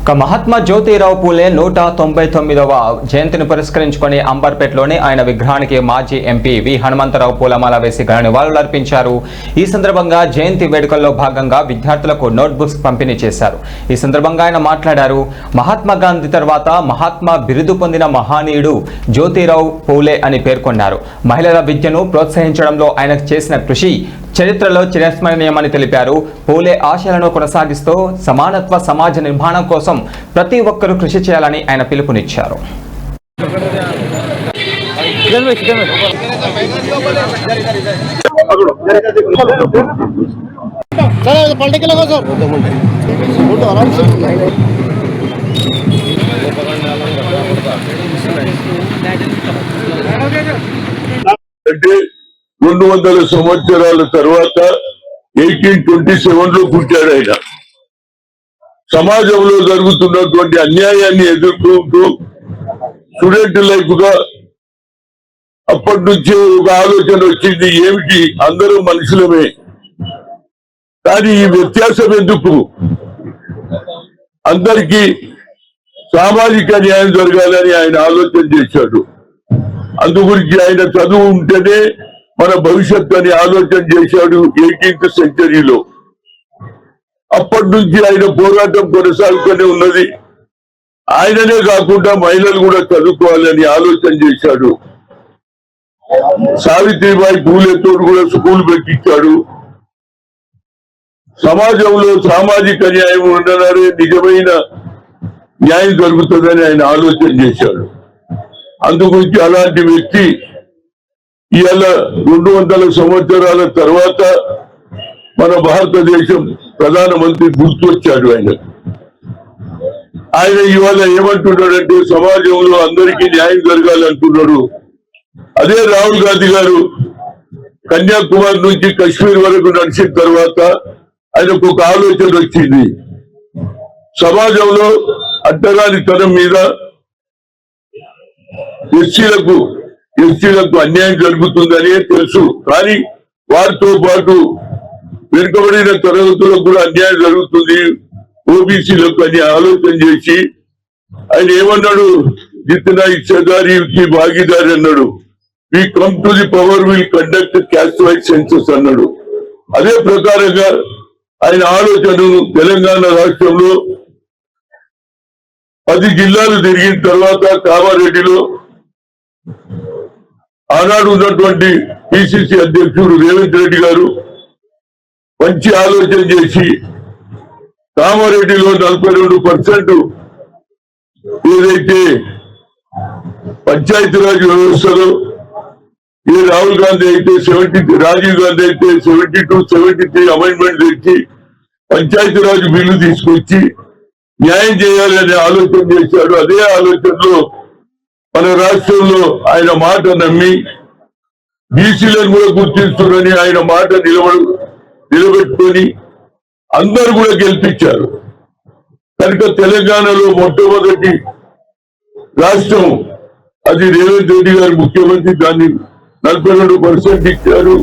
మహాత్మా జ్యోతిరావు పూలే 199వ జయంతిని పురస్కరించుకొని అంబర్పేటలోని ఆయన విగ్రహానికి మాజీ ఎంపీ వి హనుమంతరావు పూలమాల వేసి ఘన నివాళులర్పించారు. ఈ సందర్భంగా జయంతి వేడుకల్లో భాగంగా విద్యార్థులకు నోట్బుక్స్ పంపిణీ చేశారు. ఈ సందర్భంగా ఆయన మాట్లాడారు. మహాత్మా గాంధీ తర్వాత మహాత్మా బిరుదు పొందిన మహనీయుడు జ్యోతిరావు పూలే అని పేర్కొన్నారు. మహిళల విద్యను ప్రోత్సహించడంలో ఆయన చేసిన కృషి చరిత్రలో చిరస్మరణీయమని తెలిపారు. పూలే ఆశయాలను కొనసాగిస్తూ సమానత్వ సమాజ నిర్మాణం కోసం ప్రతి ఒక్కరూ కృషి చేయాలని ఆయన పిలుపునిచ్చారు. అంటే 200 సంవత్సరాల తర్వాత 1827లో పుట్టాడు ఆయన. సమాజంలో జరుగుతున్నటువంటి అన్యాయాన్ని ఎదుర్కొంటూ స్టూడెంట్ లైఫ్ గా అప్పటి నుంచే ఒక ఆలోచన వచ్చింది, ఏమిటి అందరూ మనుషులమే కానీ ఈ వ్యత్యాసం ఎందుకు, అందరికీ సామాజిక న్యాయం జరగాలని ఆయన ఆలోచన చేశాడు. అందుగురించి ఆయన చదువు ఉంటేనే మన భవిష్యత్తు అని ఆలోచన చేశాడు 18th సెంచరీలో. అప్పటి నుంచి ఆయన పోరాటం కొనసాగుతూనే ఉన్నది. ఆయననే కాకుండా మహిళలు కూడా చదువుకోవాలని ఆలోచన చేశాడు. సావిత్రిబాయి పూలేతో కూడా స్కూల్ పెట్టించాడు. సమాజంలో సామాజిక న్యాయం ఉండనాడే నిజమైన న్యాయం జరుగుతుందని ఆయన ఆలోచన చేశాడు. అందుగురించి అలాంటి వ్యక్తి ఇవాళ 200 సంవత్సరాల తర్వాత మన భారతదేశం ప్రధానమంత్రి గుర్తొచ్చాడు. ఆయన ఇవాళ ఏమంటున్నాడంటే సమాజంలో అందరికీ న్యాయం జరగాలంటున్నాడు. అదే రాహుల్ గాంధీ గారు కన్యాకుమారి నుంచి కశ్మీర్ వరకు నడిచిన తర్వాత ఆయనకు ఒక ఆలోచన వచ్చింది. సమాజంలో అడ్డగానితనం మీద ఎస్సీలకు అన్యాయం జరుగుతుందనే తెలుసు, కానీ వారితో పాటు వెనుకబడిన తరగతులకు కూడా అన్యాయం జరుగుతుంది ఓబీసీలకు అని ఆలోచన చేసి ఆయన ఏమన్నాడు, జితనా ఇచ్చేదారి భాగీదారి అన్నాడు. We come to the power will conduct caste wise census అన్నాడు. అదే ప్రకారంగా ఆయన ఆలోచనను తెలంగాణ రాష్ట్రంలో 10 జిల్లాలు తిరిగిన తర్వాత కామారెడ్డిలో ఆనాడు ఉన్నటువంటి పిసిసి అధ్యక్షుడు రేవంత్ రెడ్డి గారు మంచి ఆలోచన చేసి కామారెడ్డిలో 42% ఏదైతే పంచాయతీరాజ్ వ్యవస్థలో రాహుల్ గాంధీ అయితే 70, రాజీవ్ గాంధీ అయితే 72, 73 అమెండ్మెంట్ తెచ్చి పంచాయతీరాజ్ బిల్లు తీసుకొచ్చి న్యాయం చేయాలని ఆలోచన చేశాడు. అదే ఆలోచనలో మన రాష్ట్రంలో ఆయన మాట నమ్మి బీసీలను కూడా గుర్తిస్తున్నారని ఆయన మాట నిలబెట్టుకొని అందరూ కూడా గెలిపించారు. కనుక తెలంగాణలో మొట్టమొదటి రాష్ట్రం అది రేవంత్ రెడ్డి గారు ముఖ్యమంత్రి, దాన్ని 42% ఇచ్చారు.